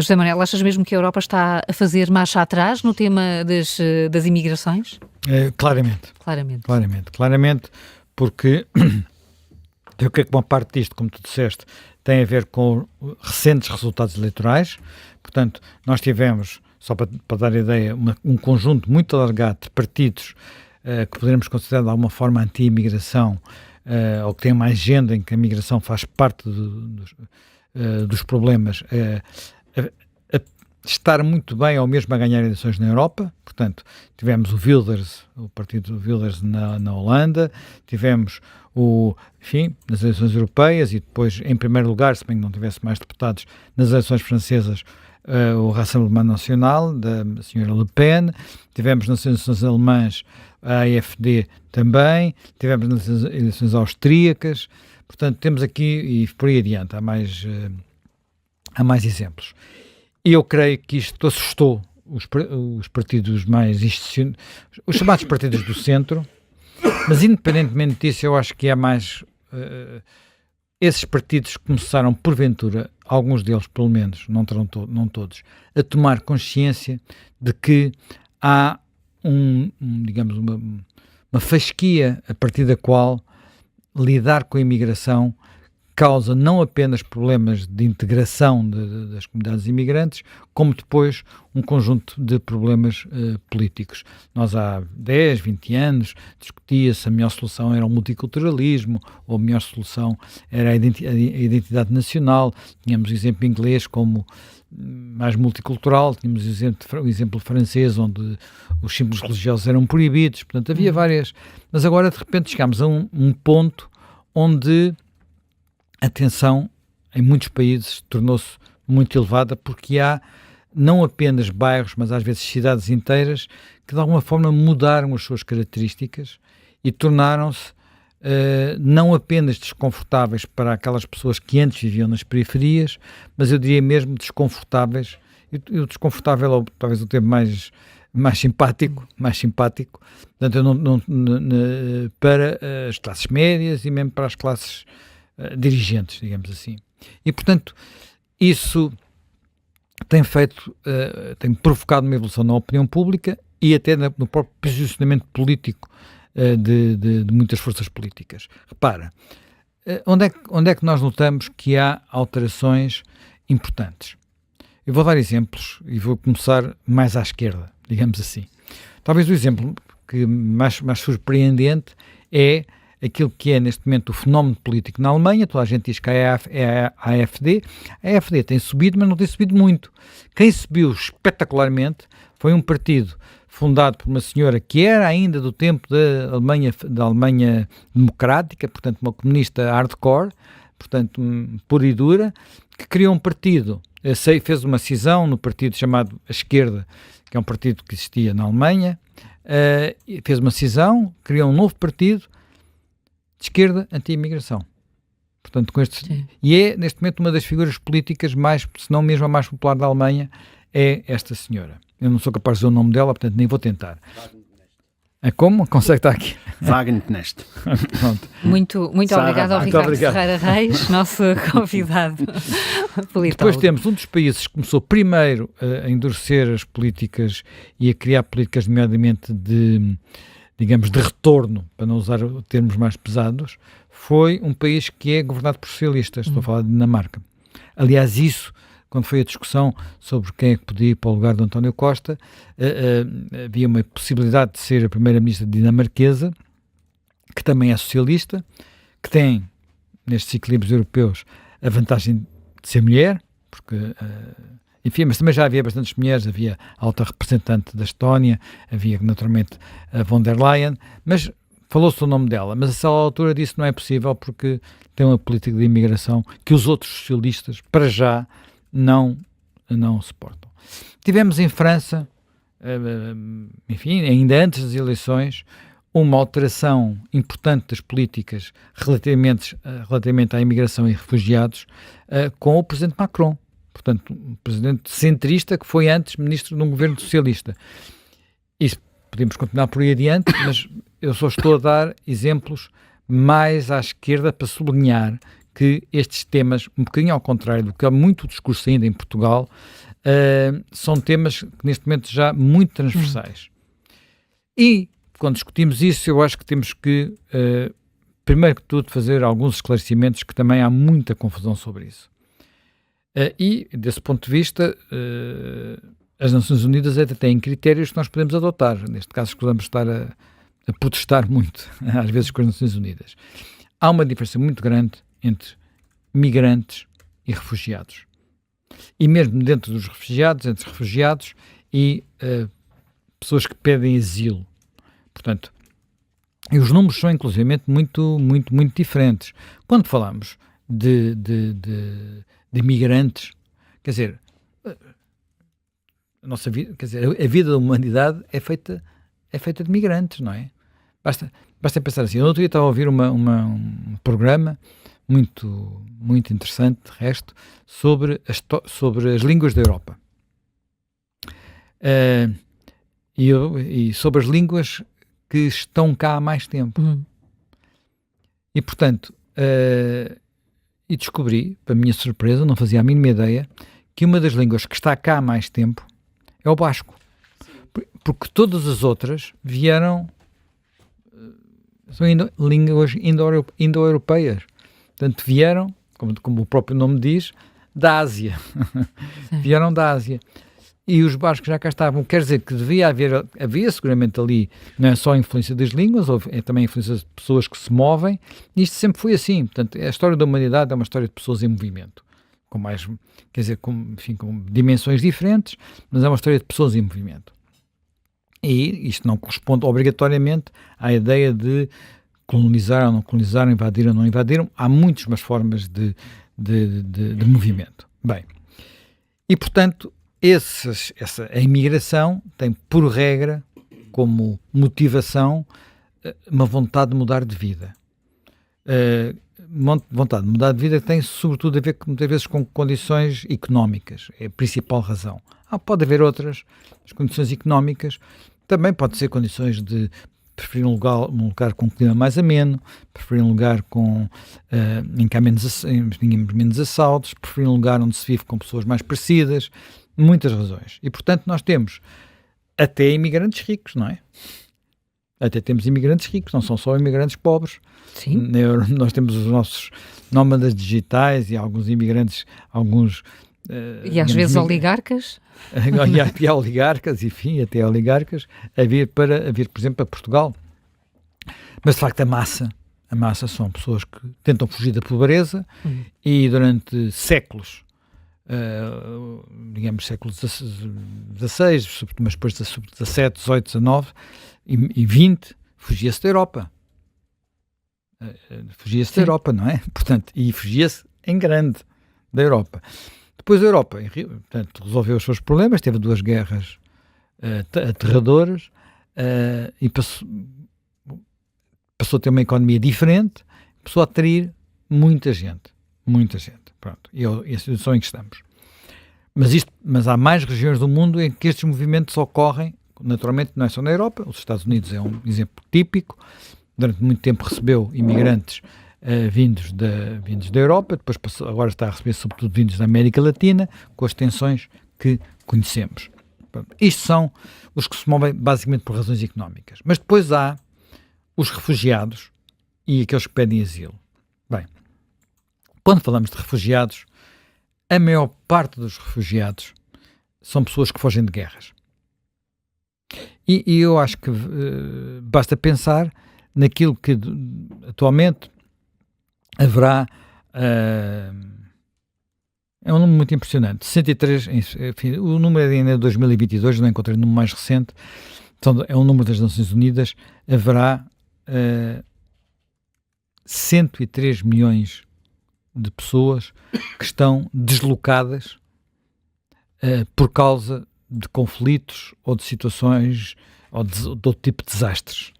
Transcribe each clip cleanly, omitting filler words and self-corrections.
José Manuel, achas mesmo que a Europa está a fazer marcha atrás no tema das imigrações? Claramente. Claramente, porque eu creio que uma parte disto, como tu disseste, tem a ver com recentes resultados eleitorais. Portanto, nós tivemos, só para dar ideia, um conjunto muito alargado de partidos que poderemos considerar de alguma forma anti-imigração, ou que têm uma agenda em que a migração faz parte dos problemas, a estar muito bem ou mesmo a ganhar eleições na Europa. Portanto, tivemos o partido Wilders na Holanda, tivemos nas eleições europeias e depois, em primeiro lugar, se bem que não tivesse mais deputados, nas eleições francesas, o Rassemblement National, da senhora Le Pen, tivemos nas eleições alemãs a AfD também, tivemos nas eleições austríacas. Portanto, temos aqui, e por aí adiante, há mais exemplos. E eu creio que isto assustou os partidos mais institucionais, os chamados partidos do centro, mas independentemente disso, eu acho que há mais... esses partidos começaram, porventura, alguns deles pelo menos, não todos, a tomar consciência de que há digamos, uma fasquia a partir da qual lidar com a imigração causa não apenas problemas de integração das comunidades imigrantes, como depois um conjunto de problemas políticos. Nós há 10, 20 anos discutia-se a melhor solução era o multiculturalismo, ou a melhor solução era a identidade nacional. Tínhamos o exemplo inglês como mais multicultural, tínhamos o exemplo francês, onde os símbolos religiosos eram proibidos. Portanto, havia várias... Mas agora, de repente, chegámos a um ponto onde a tensão em muitos países tornou-se muito elevada, porque há não apenas bairros, mas às vezes cidades inteiras que de alguma forma mudaram as suas características e tornaram-se não apenas desconfortáveis para aquelas pessoas que antes viviam nas periferias, mas eu diria mesmo desconfortáveis, e o desconfortável é talvez o termo mais simpático, portanto, para as classes médias e mesmo para as classes dirigentes, digamos assim. E, portanto, isso tem provocado uma evolução na opinião pública e até no próprio posicionamento político de muitas forças políticas. Repara, onde é que nós notamos que há alterações importantes? Eu vou dar exemplos e vou começar mais à esquerda, digamos assim. Talvez o exemplo que mais surpreendente é aquilo que é neste momento o fenómeno político na Alemanha. Toda a gente diz que é a AfD. A AfD tem subido, mas não tem subido muito. Quem subiu espetacularmente foi um partido fundado por uma senhora que era ainda do tempo da Alemanha democrática, portanto uma comunista hardcore, portanto pura e dura, que criou um partido, fez uma cisão no partido chamado A Esquerda, que é um partido que existia na Alemanha, fez uma cisão, criou um novo partido de esquerda anti-imigração. Portanto, e é, neste momento, uma das figuras políticas mais, se não mesmo a mais popular da Alemanha, é esta senhora. Eu não sou capaz de dizer o nome dela, portanto, nem vou tentar. É como? Consegue estar aqui? Wagenknecht. Muito obrigado ao Ricardo Ferreira Reis, nosso convidado politólogo. Depois temos um dos países que começou primeiro a endurecer as políticas e a criar políticas, nomeadamente de retorno, para não usar termos mais pesados, foi um país que é governado por socialistas. Estou a falar de Dinamarca. Aliás, isso, quando foi a discussão sobre quem é que podia ir para o lugar de António Costa, havia uma possibilidade de ser a primeira-ministra dinamarquesa, que também é socialista, que tem, nestes equilíbrios europeus, a vantagem de ser mulher, porque... enfim, mas também já havia bastantes mulheres, havia a alta representante da Estónia, havia naturalmente a von der Leyen, mas falou-se o nome dela, mas a essa altura disse que não é possível porque tem uma política de imigração que os outros socialistas, para já, não suportam. Tivemos em França, enfim, ainda antes das eleições, uma alteração importante das políticas relativamente à imigração e refugiados com o presidente Macron. Portanto, um presidente centrista que foi antes ministro de um governo socialista. Isso podemos continuar por aí adiante, mas eu só estou a dar exemplos mais à esquerda para sublinhar que estes temas, um bocadinho ao contrário do que há muito discurso ainda em Portugal, são temas que neste momento já muito transversais. E quando discutimos isso, eu acho que temos que, primeiro que tudo, fazer alguns esclarecimentos, que também há muita confusão sobre isso. E, desse ponto de vista, as Nações Unidas até têm critérios que nós podemos adotar. Neste caso, escusamos estar a protestar muito, às vezes, com as Nações Unidas. Há uma diferença muito grande entre migrantes e refugiados. E mesmo dentro dos refugiados, entre refugiados e pessoas que pedem asilo. Portanto, e os números são, inclusivamente, muito diferentes. Quando falamos de migrantes, quer dizer, a nossa vida, quer dizer, a vida da humanidade é feita de migrantes, não é? Basta pensar assim. Eu outro dia estava a ouvir um programa muito interessante, de resto, sobre as línguas da Europa. E sobre as línguas que estão cá há mais tempo. E, portanto, e descobri, para a minha surpresa, não fazia a mínima ideia, que uma das línguas que está cá há mais tempo é o basco. Porque todas as outras vieram, são línguas indo-europeias. Portanto, vieram, como o próprio nome diz, da Ásia. Vieram da Ásia. E os bascos já cá estavam. Quer dizer que havia seguramente ali, não é só a influência das línguas, é também a influência de pessoas que se movem, e isto sempre foi assim. Portanto, a história da humanidade é uma história de pessoas em movimento, com dimensões diferentes, mas é uma história de pessoas em movimento. E isto não corresponde obrigatoriamente à ideia de colonizar ou não colonizar, invadir ou não invadiram. Há muitas formas de movimento. Bem, e portanto, a imigração tem, por regra, como motivação, uma vontade de mudar de vida. Vontade de mudar de vida tem sobretudo a ver, muitas vezes, com condições económicas. É a principal razão. Pode haver outras, as condições económicas. Também pode ser condições de preferir um lugar com um clima mais ameno, preferir um lugar em que há menos assaltos, preferir um lugar onde se vive com pessoas mais parecidas, muitas razões. E, portanto, nós temos até imigrantes ricos, não é? Até temos imigrantes ricos, não são só imigrantes pobres. Sim. Nós temos os nossos nómadas digitais e alguns imigrantes, e às vezes oligarcas. E há oligarcas, enfim, até oligarcas, a vir, por exemplo, para Portugal. Mas, de facto, a massa são pessoas que tentam fugir da pobreza e durante séculos, digamos, séculos XVI, mas depois de XVII, XVIII, XIX e XX, fugia-se da Europa. Fugia-se da Europa, não é? Portanto, e fugia-se em grande da Europa. Depois a Europa, portanto, resolveu os seus problemas, teve 2 guerras aterradoras e passou a ter uma economia diferente, passou a atrair muita gente. Pronto, e é a situação em que estamos. Mas há mais regiões do mundo em que estes movimentos ocorrem, naturalmente não é só na Europa. Os Estados Unidos é um exemplo típico. Durante muito tempo recebeu imigrantes vindos da Europa, depois agora está a receber sobretudo vindos da América Latina, com as tensões que conhecemos. Pronto, isto são os que se movem basicamente por razões económicas. Mas depois há os refugiados e aqueles que pedem asilo. Bem, quando falamos de refugiados, a maior parte dos refugiados são pessoas que fogem de guerras. E eu acho que basta pensar naquilo que atualmente haverá, é um número muito impressionante, 63, enfim, o número ainda é de 2022, não encontrei o número mais recente, é um número das Nações Unidas, haverá 103 milhões de pessoas que estão deslocadas por causa de conflitos ou de situações ou de outro tipo de desastres.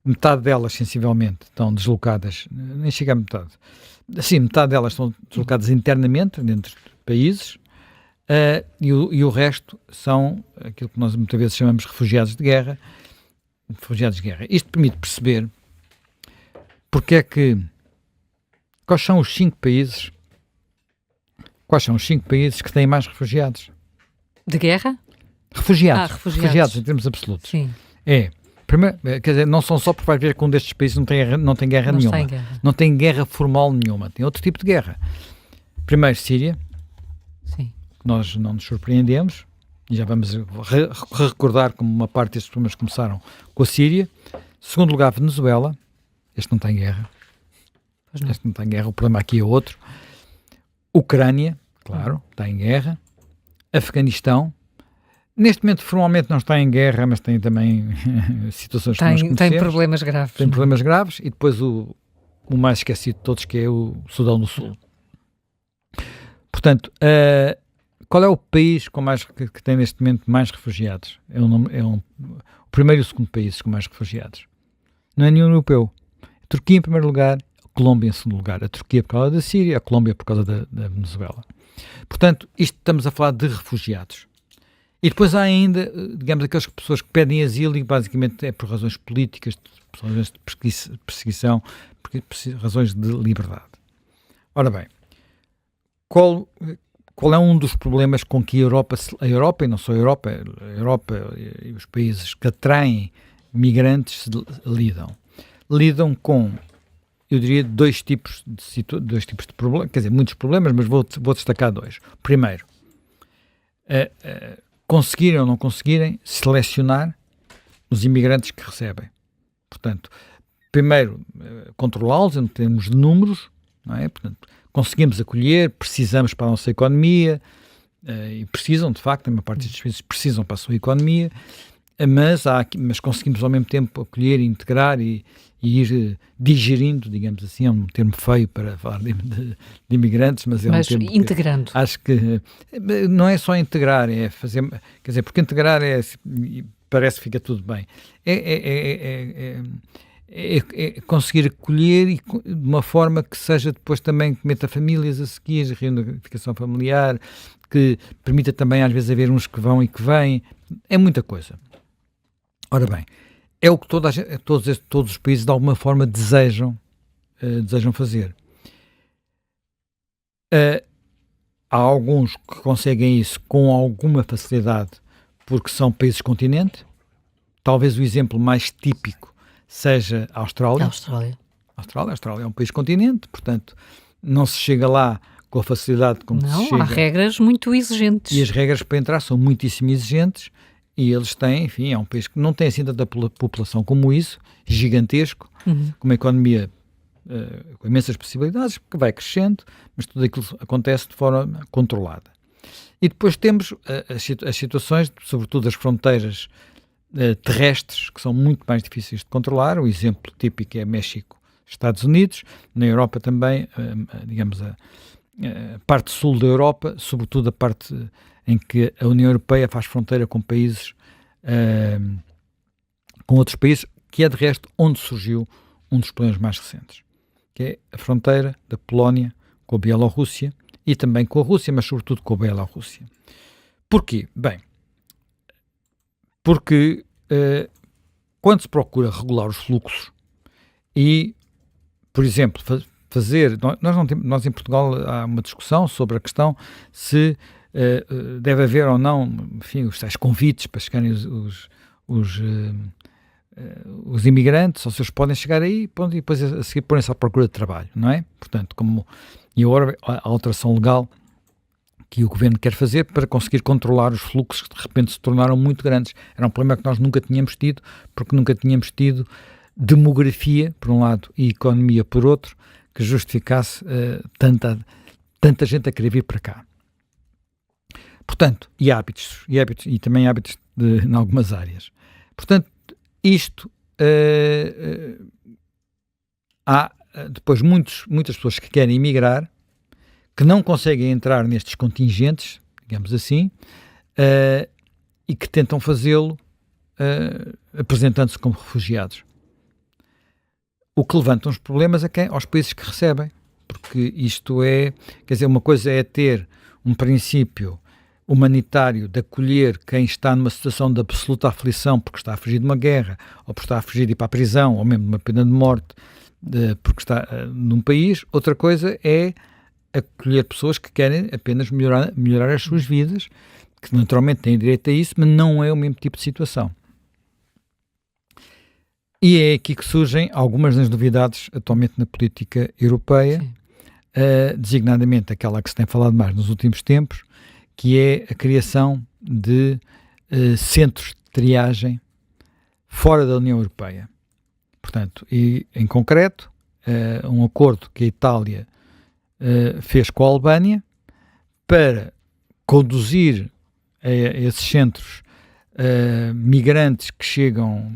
Metade delas, sensivelmente, estão deslocadas, nem chega a metade. Assim, metade delas estão deslocadas internamente, dentro de países, e o resto são aquilo que nós muitas vezes chamamos de refugiados de guerra. Isto permite perceber quais são os 5 países Quais são os 5 países que têm mais refugiados? De guerra? Refugiados. Refugiados em termos absolutos. Sim. Primeiro, quer dizer, não são só porque vai ver que um destes países não tem guerra nenhuma. Não tem guerra formal nenhuma. Tem outro tipo de guerra. Primeiro, Síria. Sim. Nós não nos surpreendemos. E já vamos recordar como uma parte destes problemas começaram com a Síria. Segundo lugar, Venezuela. Este não tem guerra. Este não tem guerra. O problema aqui é outro. Ucrânia, claro, está em guerra. Afeganistão. Neste momento, formalmente não está em guerra, mas tem também situações que nós conhecemos. Tem problemas graves. Tem problemas graves. E depois o mais esquecido de todos, que é o Sudão do Sul. Portanto, qual é o país que tem neste momento mais refugiados? O primeiro e o segundo países com mais refugiados. Não é nenhum europeu. A Turquia em primeiro lugar, a Colômbia em segundo lugar. A Turquia por causa da Síria, a Colômbia por causa da Venezuela. Portanto, isto estamos a falar de refugiados. E depois há ainda, digamos, aquelas pessoas que pedem asilo e basicamente é por razões políticas, por razões de perseguição, por razões de liberdade. Ora bem, qual é um dos problemas com que a Europa e não só a Europa e os países que atraem migrantes lidam? Lidam com, eu diria, dois tipos de problemas, quer dizer, muitos problemas, mas vou destacar 2. Primeiro, conseguirem ou não conseguirem selecionar os imigrantes que recebem. Portanto, primeiro, controlá-los em termos de números, não é? Portanto, conseguimos acolher, precisamos para a nossa economia, e precisam, de facto, a maior parte destes países precisam para a sua economia, mas conseguimos ao mesmo tempo acolher, integrar e ir digerindo, digamos assim, é um termo feio para falar de imigrantes, mas é um termo integrando. Acho que não é só integrar, é fazer, quer dizer, porque integrar parece que fica tudo bem. É conseguir acolher e de uma forma que seja depois também que meta famílias a seguir, reunificação familiar, que permita também às vezes haver uns que vão e que vêm, é muita coisa. Ora bem, é o que todos os países de alguma forma desejam fazer. Há alguns que conseguem isso com alguma facilidade porque são países continente. Talvez o exemplo mais típico seja a Austrália. A Austrália é um país continente, portanto não se chega lá com a facilidade como se chega. Não, há regras muito exigentes. E as regras para entrar são muitíssimo exigentes. E eles têm, enfim, é um país que não tem assim tanta população como isso, gigantesco, com uma economia com imensas possibilidades, que vai crescendo, mas tudo aquilo acontece de forma controlada. E depois temos as situações, sobretudo as fronteiras terrestres, que são muito mais difíceis de controlar. O exemplo típico é México, Estados Unidos. Na Europa também, digamos, a parte sul da Europa, sobretudo a parte em que a União Europeia faz fronteira com países, com outros países, que é de resto onde surgiu um dos problemas mais recentes, que é a fronteira da Polónia com a Bielorrússia e também com a Rússia, mas sobretudo com a Bielorrússia. Porquê? Bem, porque quando se procura regular os fluxos e, por exemplo, nós em Portugal há uma discussão sobre a questão se deve haver ou não, enfim, os tais convites para chegarem os imigrantes, ou se eles podem chegar aí, pronto, e depois a seguir porem-se à procura de trabalho, não é? Portanto, e agora a alteração legal que o governo quer fazer para conseguir controlar os fluxos que de repente se tornaram muito grandes. Era um problema que nós nunca tínhamos tido, porque nunca tínhamos tido demografia, por um lado, e economia, por outro, que justificasse tanta gente a querer vir para cá. Portanto, e hábitos, e também hábitos em algumas áreas. Portanto, isto, há depois muitas pessoas que querem emigrar, que não conseguem entrar nestes contingentes, digamos assim, e que tentam fazê-lo apresentando-se como refugiados. O que levanta uns problemas aos países que recebem, porque isto quer dizer, uma coisa é ter um princípio humanitário de acolher quem está numa situação de absoluta aflição porque está a fugir de uma guerra, ou porque está a fugir de ir para a prisão, ou mesmo de uma pena de morte porque está num país. Outra coisa é acolher pessoas que querem apenas melhorar as suas vidas, que naturalmente têm direito a isso, mas não é o mesmo tipo de situação. E é aqui que surgem algumas das novidades atualmente na política europeia, designadamente aquela que se tem falado mais nos últimos tempos, que é a criação de centros de triagem fora da União Europeia. Portanto, e em concreto, um acordo que a Itália fez com a Albânia para conduzir a esses centros migrantes que chegam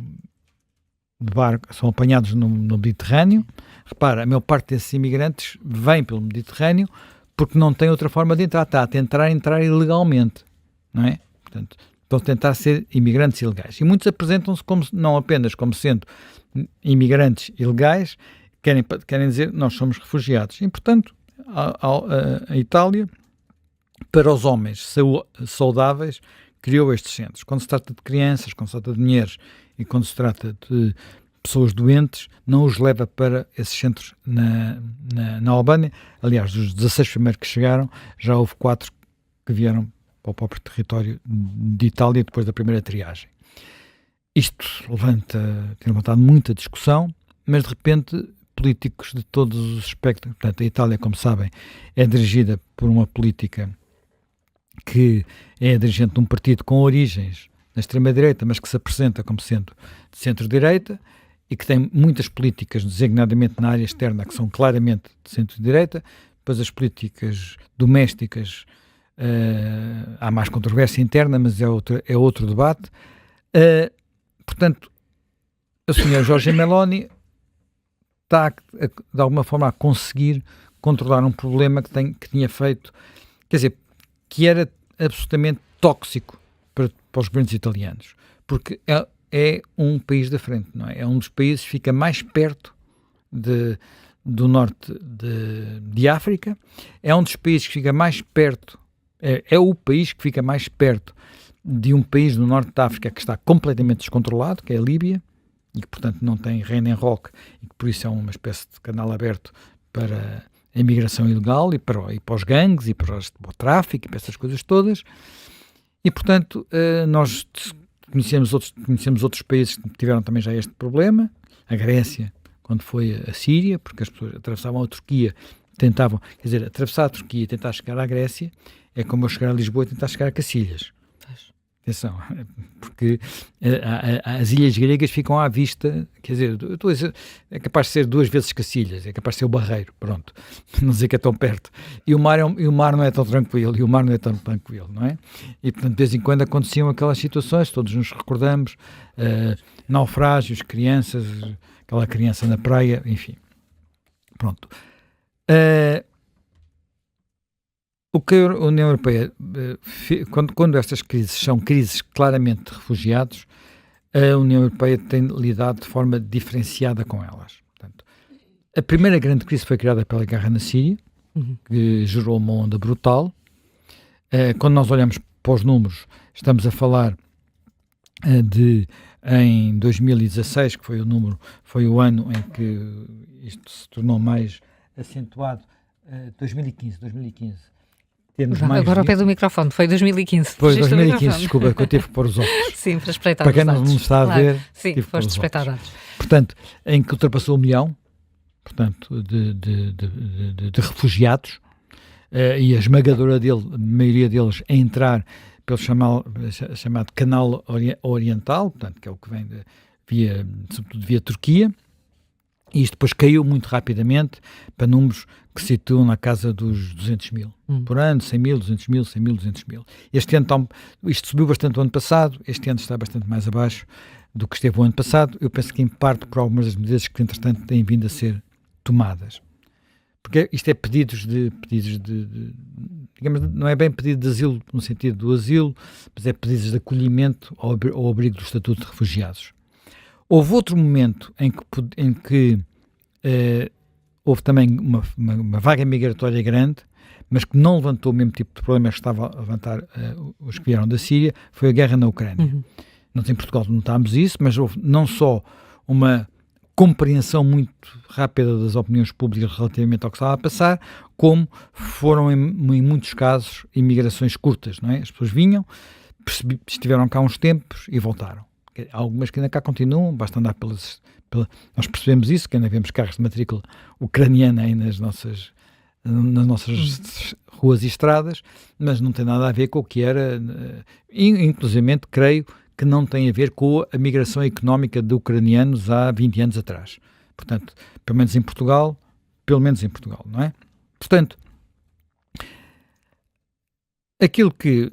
de barco, são apanhados no Mediterrâneo. Repara, a maior parte desses imigrantes vem pelo Mediterrâneo porque não tem outra forma de entrar. Está a tentar entrar ilegalmente, não é? Portanto, estão a tentar ser imigrantes ilegais. E muitos apresentam-se como, não apenas como sendo imigrantes ilegais, querem dizer nós somos refugiados. E, portanto, a Itália, para os homens saudáveis, criou estes centros. Quando se trata de crianças, quando se trata de mulheres e quando se trata de pessoas doentes, não os leva para esses centros na Albânia. Aliás, dos 16 primeiros que chegaram, já houve 4 que vieram para o próprio território de Itália depois da primeira triagem. Isto tem levantado muita discussão, mas de repente políticos de todos os espectros, portanto a Itália, como sabem, é dirigida por uma política que é dirigente de um partido com origens na extrema-direita, mas que se apresenta como sendo de centro-direita e que tem muitas políticas, designadamente na área externa, que são claramente de centro-direita. Depois as políticas domésticas, há mais controvérsia interna, mas é outro debate. Portanto, o Sr. Giorgia Meloni está, de alguma forma, a conseguir controlar um problema que tinha feito, quer dizer, que era absolutamente tóxico para os governos italianos, porque é um país da frente, não é? É um dos países que fica mais perto do norte de África, é um dos países que fica mais perto, é o país que fica mais perto de um país do norte de África que está completamente descontrolado, que é a Líbia, e que, portanto, não tem rei nem roque, e que, por isso, é uma espécie de canal aberto para a imigração ilegal e para os gangues e para o tráfico e para essas coisas todas. E, portanto, nós conhecemos outros países que tiveram também já este problema. A Grécia, quando foi a Síria, porque as pessoas atravessavam a Turquia, tentavam, quer dizer, atravessar a Turquia e tentar chegar à Grécia é como eu chegar a Lisboa e tentar chegar a Cacilhas. Atenção, porque as ilhas gregas ficam à vista, quer dizer, é capaz de ser 2 vezes Cacilhas, é capaz de ser o Barreiro, pronto, não dizer que é tão perto. E o mar não é tão tranquilo, não é? E, portanto, de vez em quando aconteciam aquelas situações, todos nos recordamos, naufrágios, crianças, aquela criança na praia, enfim. Pronto. O que a União Europeia, quando estas crises são crises claramente de refugiados, a União Europeia tem lidado de forma diferenciada com elas. Portanto, a primeira grande crise foi criada pela guerra na Síria, que gerou uma onda brutal. Quando nós olhamos para os números, estamos a falar em 2016, que foi o ano em que isto se tornou mais acentuado, 2015. Agora ao pé do microfone, foi 2015. Foi 2015, desculpa, que eu tive que pôr os óculos. Sim, para espreitar para quem os dados. não está a ver, sim, tive que pôr os espreitar óculos. Dados. Portanto, em que ultrapassou 1 milhão, portanto, de refugiados, e a esmagadora maioria deles a entrar pelo chamado Canal Oriental, portanto, que é o que vem sobretudo via Turquia. E isto depois caiu muito rapidamente para números que se situam na casa dos 200 mil por ano, 100 mil, 200 mil, 100 mil, 200 mil. Este ano isto subiu bastante o ano passado, este ano está bastante mais abaixo do que esteve o ano passado. Eu penso que em parte por algumas das medidas que entretanto têm vindo a ser tomadas. Porque isto é pedidos de digamos, não é bem pedido de asilo no sentido do asilo, mas é pedidos de acolhimento ao abrigo do Estatuto de Refugiados. Houve outro momento em que houve também uma vaga migratória grande, mas que não levantou o mesmo tipo de problemas que estava a levantar os que vieram da Síria, foi a guerra na Ucrânia. Nós em Portugal notámos isso, mas houve não só uma compreensão muito rápida das opiniões públicas relativamente ao que estava a passar, como foram, em muitos casos, imigrações curtas, não é? As pessoas vinham, estiveram cá uns tempos e voltaram. Há algumas que ainda cá continuam, basta andar nós percebemos isso, que ainda vemos carros de matrícula ucraniana aí nas nossas ruas e estradas, mas não tem nada a ver com o que era, inclusivamente creio que não tem a ver com a migração económica de ucranianos há 20 anos atrás. Portanto, pelo menos em Portugal, não é? Portanto, aquilo que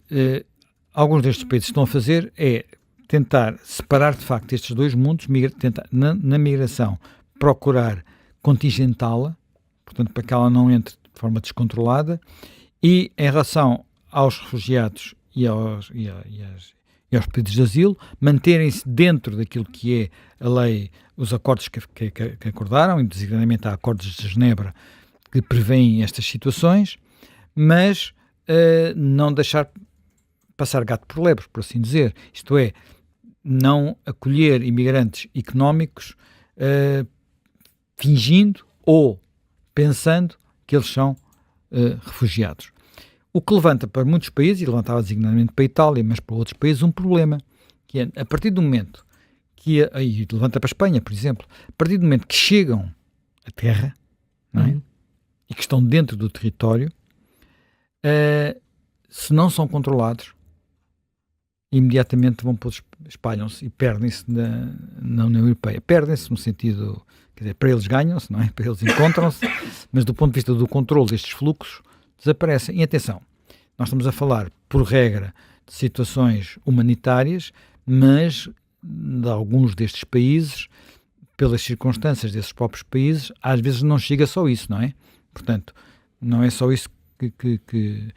alguns destes países estão a fazer é tentar separar de facto estes dois mundos, tentar na migração procurar contingentá-la, portanto, para que ela não entre de forma descontrolada, e em relação aos refugiados e aos pedidos de asilo, manterem-se dentro daquilo que é a lei, os acordos que acordaram, e designadamente há acordos de Genebra que prevêem estas situações, mas não deixar passar gato por lebre, por assim dizer. Isto é, não acolher imigrantes económicos fingindo ou pensando que eles são refugiados. O que levanta para muitos países, e levantava designadamente para a Itália, mas para outros países, um problema, que é, a partir do momento que, e levanta para a Espanha, por exemplo, a partir do momento que chegam à terra, não é? E que estão dentro do território, se não são controlados, imediatamente espalham-se e perdem-se na União Europeia. Perdem-se no sentido, quer dizer, para eles ganham-se, não é? Para eles encontram-se, mas do ponto de vista do controle destes fluxos, desaparecem. E atenção, nós estamos a falar, por regra, de situações humanitárias, mas de alguns destes países, pelas circunstâncias desses próprios países, às vezes não chega só isso, não é? Portanto, não é só isso que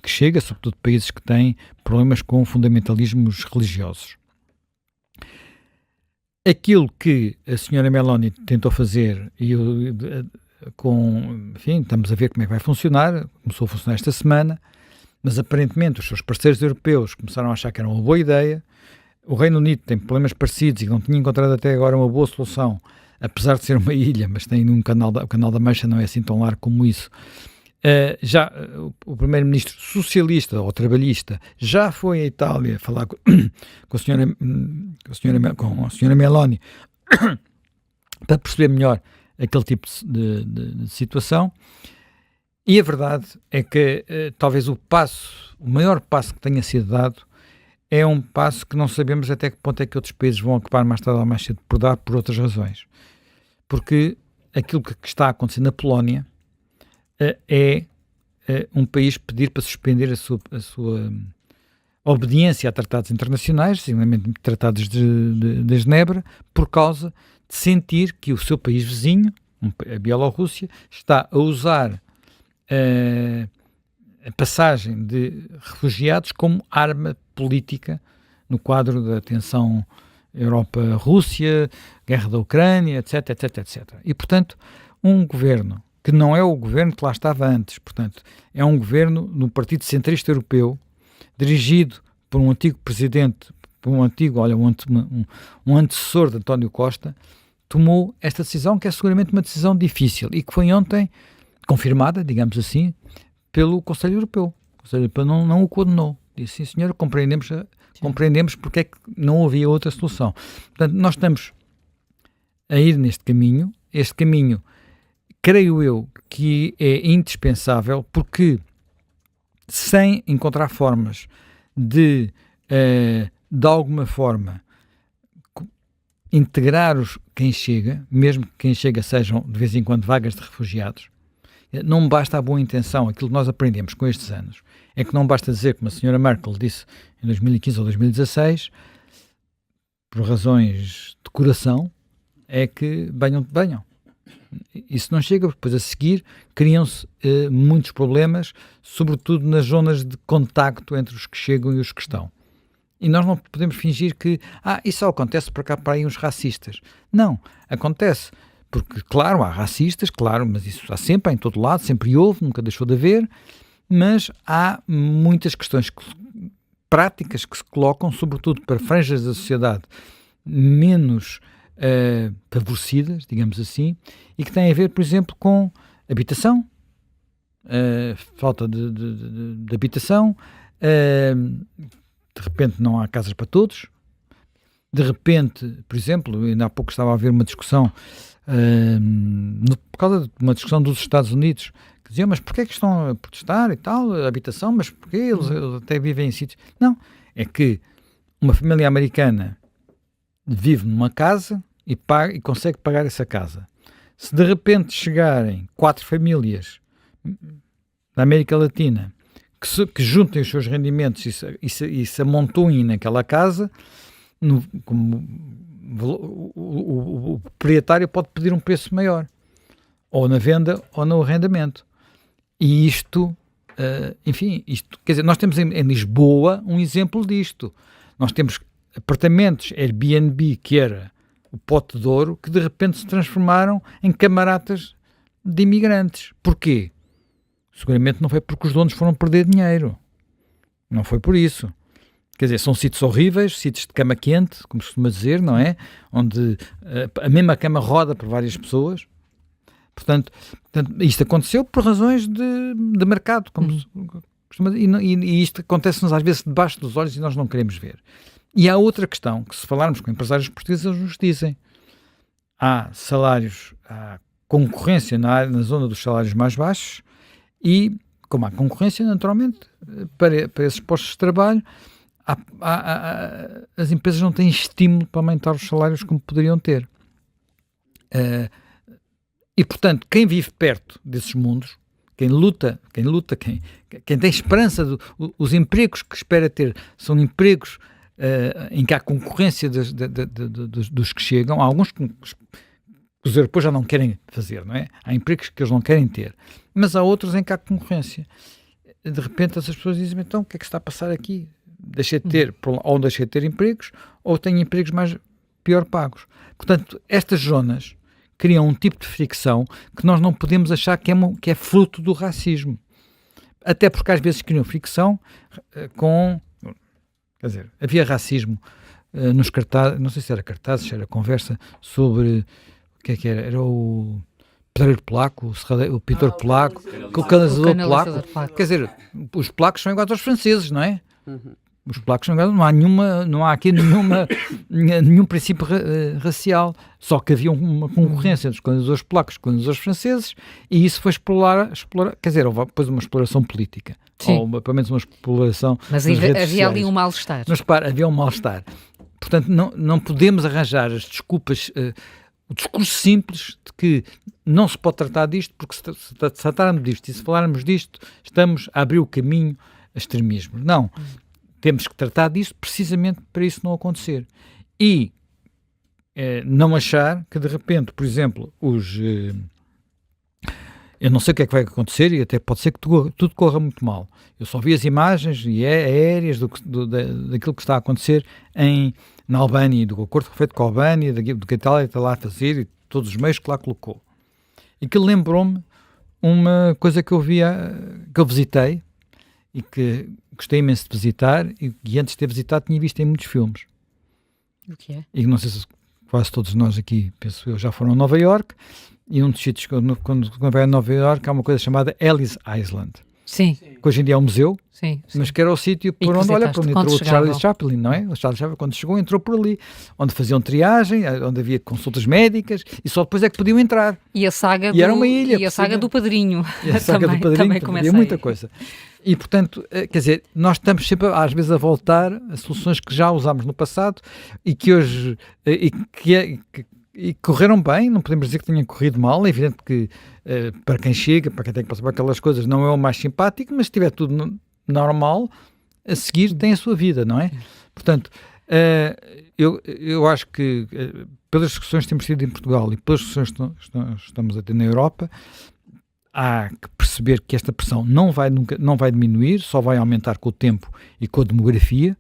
chega, sobretudo países que têm problemas com fundamentalismos religiosos. Aquilo que a senhora Meloni tentou fazer, enfim, estamos a ver como é que vai funcionar, começou a funcionar esta semana, mas aparentemente os seus parceiros europeus começaram a achar que era uma boa ideia. O Reino Unido tem problemas parecidos e não tinha encontrado até agora uma boa solução, apesar de ser uma ilha, mas tem o canal da Mancha não é assim tão largo como isso. O primeiro-ministro socialista ou trabalhista já foi à Itália falar com a senhora Meloni para perceber melhor aquele tipo de situação, e a verdade é que talvez o maior passo que tenha sido dado é um passo que não sabemos até que ponto é que outros países vão ocupar mais tarde ou mais cedo por dar, por outras razões. Porque aquilo que está a acontecer na Polónia é um país pedir para suspender a sua obediência a tratados internacionais, seguramente tratados de Genebra, por causa de sentir que o seu país vizinho, a Bielorrússia, está a usar a passagem de refugiados como arma política no quadro da tensão Europa-Rússia, guerra da Ucrânia, etc, etc, etc. E, portanto, um governo que não é o governo que lá estava antes, portanto, é um governo no Partido Centrista Europeu, dirigido por um antigo presidente, um antecessor de António Costa, tomou esta decisão, que é seguramente uma decisão difícil e que foi ontem confirmada, digamos assim, pelo Conselho Europeu. O Conselho Europeu não o condenou. Disse, sim senhor, compreendemos porque é que não havia outra solução. Portanto, nós estamos a ir neste caminho. Este caminho, creio eu, que é indispensável, porque sem encontrar formas de alguma forma, integrar quem chega, mesmo que quem chega sejam, de vez em quando, vagas de refugiados, não basta a boa intenção. Aquilo que nós aprendemos com estes anos é que não basta dizer, como a senhora Merkel disse em 2015 ou 2016, por razões de coração, é que venham. Isso não chega, porque depois a seguir criam-se muitos problemas, sobretudo nas zonas de contacto entre os que chegam e os que estão. E nós não podemos fingir que isso só acontece para cá, para aí uns racistas. Não, acontece, porque claro, há racistas, claro, mas isso há sempre, em todo lado, sempre houve, nunca deixou de haver, mas há muitas questões práticas que se colocam, sobretudo para franjas da sociedade menos favorecidas, digamos assim, e que têm a ver, por exemplo, com habitação, falta de habitação, de repente não há casas para todos, de repente, por exemplo, ainda há pouco estava a haver uma discussão, por causa de uma discussão dos Estados Unidos, que diziam, mas porquê é que estão a protestar e tal, a habitação, mas porquê eles até vivem em sítios... Não, é que uma família americana vive numa casa e consegue pagar essa casa. Se de repente chegarem 4 famílias da América Latina que juntem os seus rendimentos e se amontoem naquela casa, o proprietário pode pedir um preço maior, ou na venda ou no arrendamento. E isto, quer dizer, nós temos em Lisboa um exemplo disto. Nós temos apartamentos Airbnb, que era o pote de ouro, que de repente se transformaram em camaratas de imigrantes. Porquê? Seguramente não foi porque os donos foram perder dinheiro. Não foi por isso. Quer dizer, são sítios horríveis, sítios de cama quente, como se costuma dizer, não é? Onde a mesma cama roda por várias pessoas. Portanto, isto aconteceu por razões de mercado, como se costuma dizer, e isto acontece-nos às vezes debaixo dos olhos e nós não queremos ver. E há outra questão, que se falarmos com empresários portugueses, eles nos dizem. Há concorrência na zona dos salários mais baixos e, como há concorrência, naturalmente, para esses postos de trabalho, as empresas não têm estímulo para aumentar os salários como poderiam ter. E, portanto, quem vive perto desses mundos, quem luta, quem tem esperança, os empregos que espera ter são empregos em que há concorrência dos que chegam. Há alguns que os europeus já não querem fazer, não é? Há empregos que eles não querem ter, mas há outros em que há concorrência. De repente essas pessoas dizem, então o que é que está a passar aqui? Deixei de ter, ou deixei de ter empregos, ou tenho empregos pior pagos. Portanto, estas zonas criam um tipo de fricção que nós não podemos achar que é fruto do racismo. Até porque às vezes criam fricção quer dizer, havia racismo nos cartazes, não sei se era cartazes, se era conversa sobre o que é que era? Era o pedreiro polaco, o pintor polaco, o canalizador polaco. Quer dizer, os polacos são iguais aos franceses, não é? Os polacos são iguais, não há aqui nenhum princípio racial, só que havia uma concorrência dos colonizadores polacos e colonizadores franceses, e isso foi explorar, quer dizer, houve depois uma exploração política. Sim. Ou pelo menos uma exploração. Mas havia ali um mal-estar. Mas repara, havia um mal-estar. Portanto, não podemos arranjar as desculpas, o discurso simples de que não se pode tratar disto, porque se tratarmos disto e se falarmos disto, estamos a abrir o caminho a extremismos. Não. Temos que tratar disso precisamente para isso não acontecer. E não achar que, de repente, por exemplo, eu não sei o que é que vai acontecer e até pode ser que tudo corra muito mal. Eu só vi as imagens aéreas daquilo que está a acontecer na Albânia, do acordo que foi feito com a Albânia, do que a Itália está lá a fazer e todos os meios que lá colocou. E que lembrou-me uma coisa que eu visitei e que gostei imenso de visitar e antes de ter visitado tinha visto em muitos filmes. O que é? E não sei se quase todos nós aqui, penso eu, já foram a Nova Iorque. E um dos sítios, quando vai a Nova Iorque, há uma coisa chamada Ellis Island. Sim. Que hoje em dia é um museu, sim. Mas que era o sítio por onde entrou o Charlie Chaplin, não é? O Charlie Chaplin, quando chegou, entrou por ali, onde faziam triagem, onde havia consultas médicas, e só depois é que podiam entrar. E a saga era uma ilha. E a saga do Padrinho. E a saga do Padrinho, havia muita coisa. E, portanto, quer dizer, nós estamos sempre, às vezes, a voltar a soluções que já usámos no passado e que hoje... E correram bem, não podemos dizer que tenham corrido mal. É evidente que para quem chega, para quem tem que passar por aquelas coisas, não é o mais simpático, mas se estiver tudo normal, a seguir tem a sua vida, não é? Portanto, eu acho que pelas discussões que temos tido em Portugal e pelas discussões que estamos a ter na Europa, há que perceber que esta pressão não vai diminuir, só vai aumentar com o tempo e com a demografia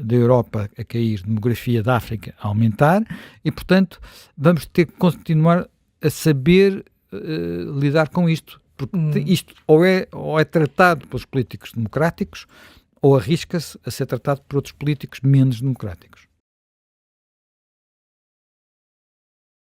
da Europa a cair, demografia da África a aumentar, e, portanto, vamos ter que continuar a saber lidar com isto, porque isto ou é tratado pelos políticos democráticos ou arrisca-se a ser tratado por outros políticos menos democráticos.